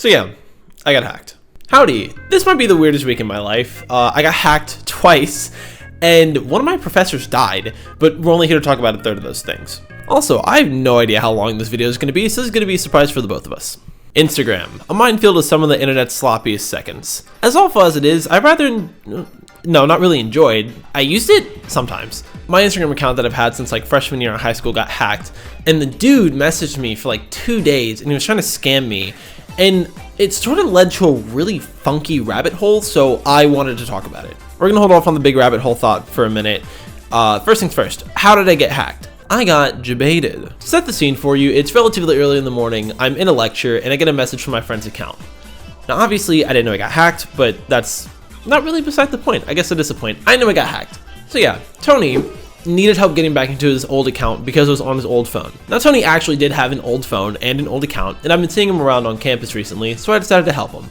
So yeah, I got hacked. Howdy, this might be the weirdest week in my life. I got hacked twice, and one of my professors died, but we're only here to talk about a third of those things. Also, I have no idea how long this video is going to be, so this is going to be a surprise for the both of us. Instagram, a minefield of some of the internet's sloppiest seconds. As awful as it is, not really enjoyed. I used it sometimes. My Instagram account that I've had since like freshman year in high school got hacked, and the dude messaged me for like 2 days, and he was trying to scam me, and it sort of led to a really funky rabbit hole, so I wanted to talk about it. We're gonna hold off on the big rabbit hole thought for a minute. First things first, how did I get hacked? I got jebaited. To set the scene for you, it's relatively early in the morning, I'm in a lecture, and I get a message from my friend's account. Now obviously, I didn't know I got hacked, but that's not really beside the point. I guess it is a point. I know I got hacked. So yeah, Tony needed help getting back into his old account because it was on his old phone. Now Tony actually did have an old phone and an old account, and I've been seeing him around on campus recently, so I decided to help him.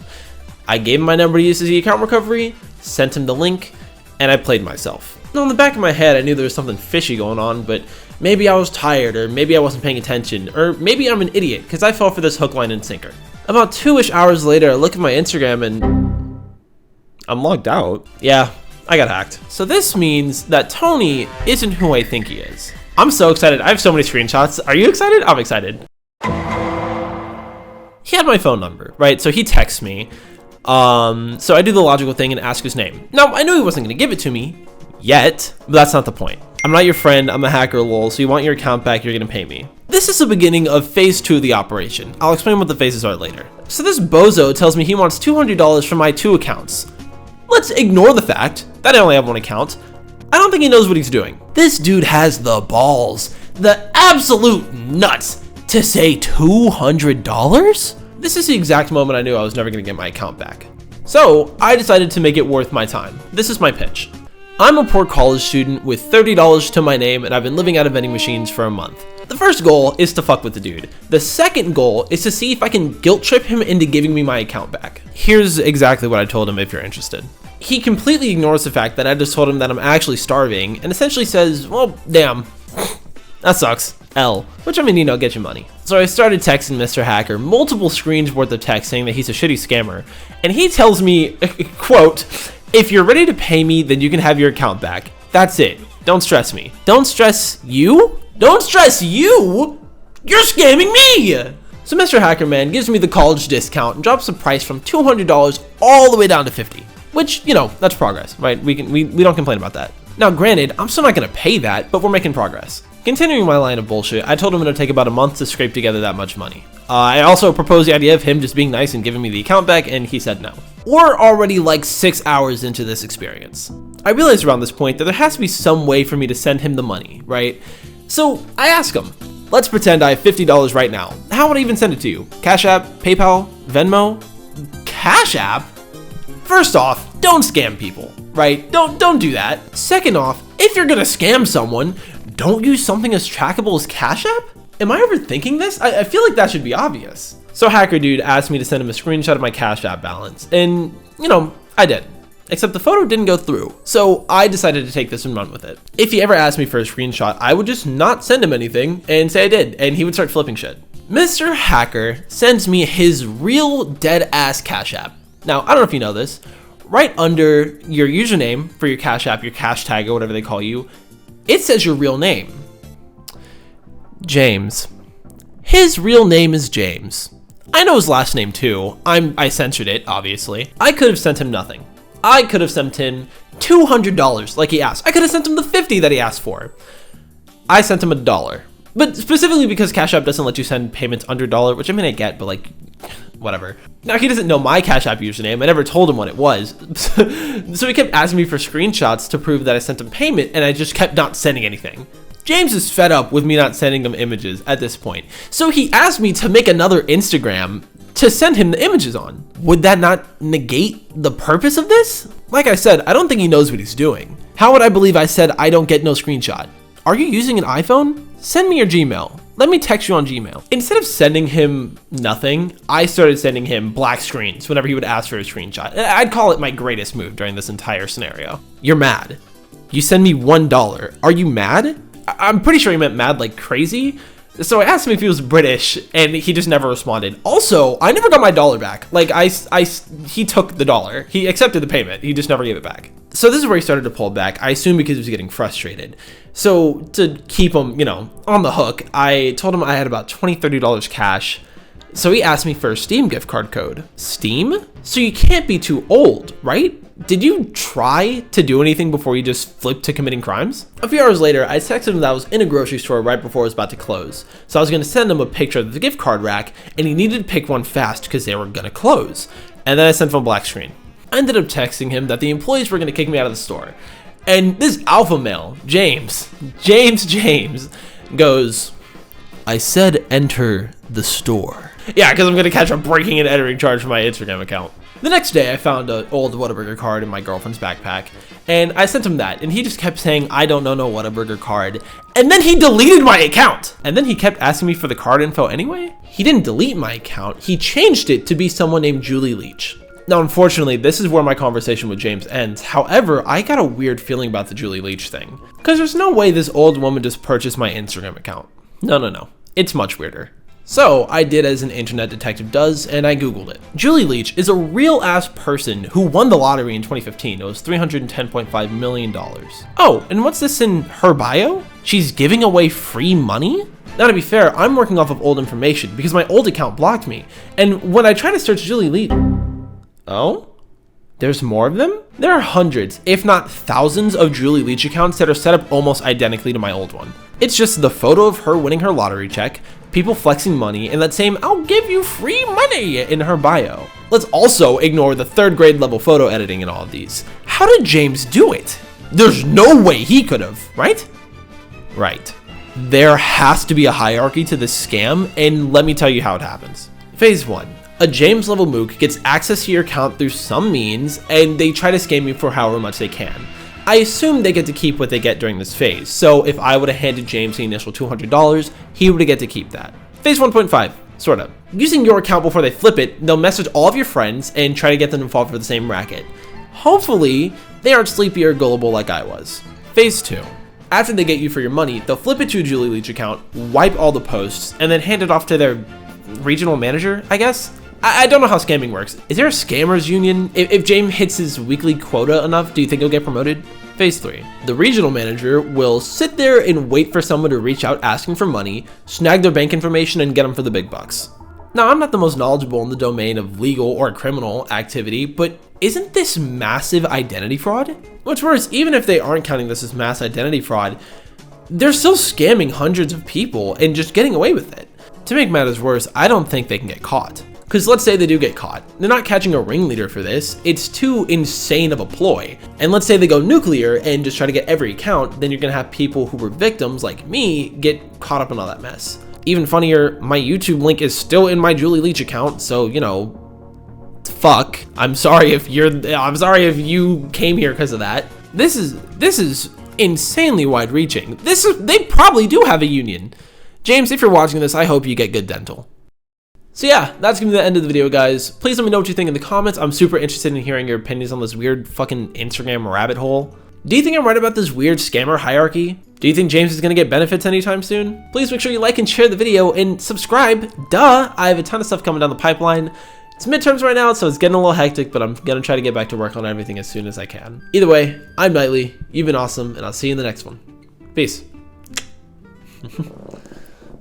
I gave him my number to use as the account recovery, sent him the link, and I played myself. Now in the back of my head, I knew there was something fishy going on, but maybe I was tired, or maybe I wasn't paying attention, or maybe I'm an idiot because I fell for this hook, line, and sinker. About 2-ish hours later, I look at my Instagram and I'm logged out. Yeah, I got hacked. So this means that Tony isn't who I think he is. I'm so excited. I have so many screenshots. Are you excited? I'm excited. He had my phone number, right? So he texts me. So I do the logical thing and ask his name. Now, I knew he wasn't going to give it to me yet, but that's not the point. I'm not your friend, I'm a hacker, lol, so you want your account back, you're gonna pay me. This is the beginning of phase 2 of the operation. I'll explain what the phases are later. So this bozo tells me he wants $200 from my 2 accounts. Let's ignore the fact that I only have 1 account. I don't think he knows what he's doing. This dude has the balls, the absolute nuts, to say $200? This is the exact moment I knew I was never gonna get my account back. So I decided to make it worth my time. This is my pitch. I'm a poor college student with $30 to my name, and I've been living out of vending machines for a month. The first goal is to fuck with the dude. The second goal is to see if I can guilt trip him into giving me my account back. Here's exactly what I told him if you're interested. He completely ignores the fact that I just told him that I'm actually starving, and essentially says, well, damn, that sucks, L, which I mean, you know, get your money. So I started texting Mr. Hacker multiple screens worth of text saying that he's a shitty scammer, and he tells me, quote, if you're ready to pay me, then you can have your account back. That's it. Don't stress me. Don't stress you? Don't stress you? You're scamming me! So Mr. Hacker Man gives me the college discount and drops the price from $200 all the way down to $50. Which, you know, that's progress, right? We don't complain about that. Now granted, I'm still not gonna pay that, but we're making progress. Continuing my line of bullshit, I told him it would take about a month to scrape together that much money. I also proposed the idea of him just being nice and giving me the account back, and he said no. We're already like 6 hours into this experience. I realized around this point that there has to be some way for me to send him the money, right? So I asked him, let's pretend I have $50 right now. How would I even send it to you? Cash App, PayPal, Venmo? Cash App? First off, don't scam people, right? Don't do that. Second off, if you're gonna scam someone, don't use something as trackable as Cash App? Am I overthinking this? I feel like that should be obvious. So Hacker Dude asked me to send him a screenshot of my Cash App balance, and you know, I did. Except the photo didn't go through, so I decided to take this and run with it. If he ever asked me for a screenshot, I would just not send him anything and say I did, and he would start flipping shit. Mr. Hacker sends me his real dead-ass Cash App. Now, I don't know if you know this, right under your username for your Cash App, your cash tag, or whatever they call you, it says your real name. James. His real name is James. I know his last name too. I censored it, obviously. I could have sent him nothing. I could have sent him $200 like he asked. I could have sent him the $50 that he asked for. I sent him $1. But specifically because Cash App doesn't let you send payments under $1, which I mean I get, but like, whatever. Now he doesn't know my Cash App username. I never told him what it was. So he kept asking me for screenshots to prove that I sent him payment, and I just kept not sending anything. James is fed up with me not sending him images at this point. So he asked me to make another Instagram to send him the images on. Would that not negate the purpose of this? Like I said, I don't think he knows what he's doing. How would I believe I said I don't get no screenshot? Are you using an iPhone? Send me your Gmail. Let me text you on Gmail. Instead of sending him nothing, I started sending him black screens whenever he would ask for a screenshot. I'd call it my greatest move during this entire scenario. You're mad. You send me $1. Are you mad? I'm pretty sure he meant mad like crazy, So I asked him if he was British, and he just never responded. Also, I never got my dollar back. Like, he took the dollar. He accepted the payment. He just never gave it back. So this is where he started to pull back. I assume because he was getting frustrated. So to keep him, you know, on the hook, I told him I had about $20, $30 cash. So he asked me for a Steam gift card code. Steam? So you can't be too old, right? Did you try to do anything before you just flipped to committing crimes? A few hours later, I texted him that I was in a grocery store right before it was about to close. So I was going to send him a picture of the gift card rack, and he needed to pick one fast because they were going to close. And then I sent him a black screen. I ended up texting him that the employees were going to kick me out of the store. And this alpha male, James, goes, "I said enter the store." Yeah, because I'm going to catch a breaking and entering charge for my Instagram account. The next day, I found an old Whataburger card in my girlfriend's backpack, and I sent him that, and he just kept saying, "I don't know no Whataburger card," and then he deleted my account, and then he kept asking me for the card info anyway. He didn't delete my account, he changed it to be someone named Julie Leach. Now, unfortunately, this is where my conversation with James ends. However, I got a weird feeling about the Julie Leach thing, because there's no way this old woman just purchased my Instagram account. No. It's much weirder. So I did as an internet detective does, and I Googled it. Julie Leach is a real ass person who won the lottery in 2015. It was $310.5 million. Oh, and what's this in her bio? She's giving away free money? Now, to be fair, I'm working off of old information because my old account blocked me. And when I try to search Julie Leach, oh? There's more of them? There are hundreds, if not thousands, of Julie Leach accounts that are set up almost identically to my old one. It's just the photo of her winning her lottery check, people flexing money, and that same "I'll give you free money" in her bio. Let's also ignore the 3rd grade level photo editing in all of these. How did James do it? There's no way he could have, right? Right. There has to be a hierarchy to this scam, and let me tell you how it happens. Phase 1. A James level mook gets access to your account through some means, and they try to scam you for however much they can. I assume they get to keep what they get during this phase, so if I would have handed James the initial $200, he would get to keep that. Phase 1.5, sorta. Using your account before they flip it, they'll message all of your friends and try to get them to fall for the same racket. Hopefully, they aren't sleepy or gullible like I was. Phase 2. After they get you for your money, they'll flip it to a Julie Leach account, wipe all the posts, and then hand it off to their regional manager, I guess? I don't know how scamming works. Is there a scammers union? If James hits his weekly quota enough, do you think he'll get promoted? Phase 3. The regional manager will sit there and wait for someone to reach out asking for money, snag their bank information, and get them for the big bucks. Now, I'm not the most knowledgeable in the domain of legal or criminal activity, but isn't this massive identity fraud? What's worse, even if they aren't counting this as mass identity fraud, they're still scamming hundreds of people and just getting away with it. To make matters worse, I don't think they can get caught. Because let's say they do get caught. They're not catching a ringleader for this. It's too insane of a ploy. And let's say they go nuclear and just try to get every account, then you're gonna have people who were victims like me get caught up in all that mess. Even funnier, my YouTube link is still in my Julie Leach account, so you know, fuck. I'm sorry if you came here because of that. This is insanely wide reaching. They probably do have a union. James, if you're watching this, I hope you get good dental. So yeah, that's gonna be the end of the video, guys. Please let me know what you think in the comments. I'm super interested in hearing your opinions on this weird fucking Instagram rabbit hole. Do you think I'm right about this weird scammer hierarchy? Do you think James is gonna get benefits anytime soon? Please make sure you like and share the video and subscribe. Duh, I have a ton of stuff coming down the pipeline. It's midterms right now, so it's getting a little hectic, but I'm gonna try to get back to work on everything as soon as I can. Either way, I'm Knightley, you've been awesome, and I'll see you in the next one. Peace.